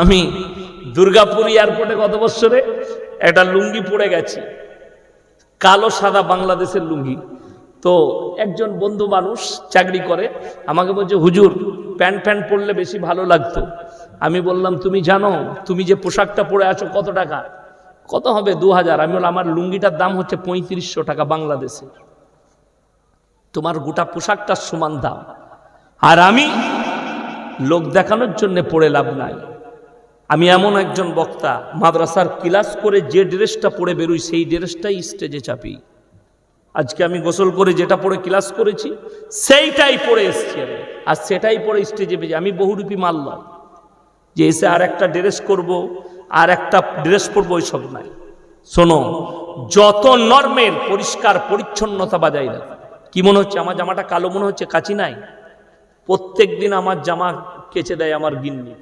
আমি দুর্গাপুর এয়ারপোর্টে গত বছরে একটা লুঙ্গি পরে গেছি, কালো সাদা বাংলাদেশের লুঙ্গি। তো একজন বন্ধু মানুষ চাকরি করে, আমাকে বলছে হুজুর প্যান্ট প্যান্ট পরলে বেশি ভালো লাগতো। আমি বললাম তুমি জানো তুমি যে পোশাকটা পরে আছো কত টাকা? কত হবে? 2000। আমি বললাম আমার লুঙ্গিটার দাম হচ্ছে 3500 টাকা বাংলাদেশে, তোমার গোটা পোশাকটার সমান দাম। আর আমি লোক দেখানোর জন্য পড়ে লাভ নাই। আমি এমন একজন বক্তা, মাদ্রাসার ক্লাস করে যে ড্রেসটা পরে বেরোই সেই ড্রেসটাই স্টেজে চাপি। আজকে আমি গোসল করে যেটা পরে ক্লাস করেছি সেইটাই পরে এসছি আমি, আর সেটাই পরে স্টেজে বেজে। আমি বহুরূপী মারলাম যে এসে আর একটা ড্রেস করব, আর একটা ড্রেস পরবো, ওইসব নাই। শোনো, যত নর্মের পরিষ্কার পরিচ্ছন্নতা বাজাই রাখ। কি মনে হচ্ছে আমার জামাটা কালো মনে হচ্ছে? কাচি নাই। প্রত্যেক দিন আমার জামা কেচে দেয় আমার গিন্নি।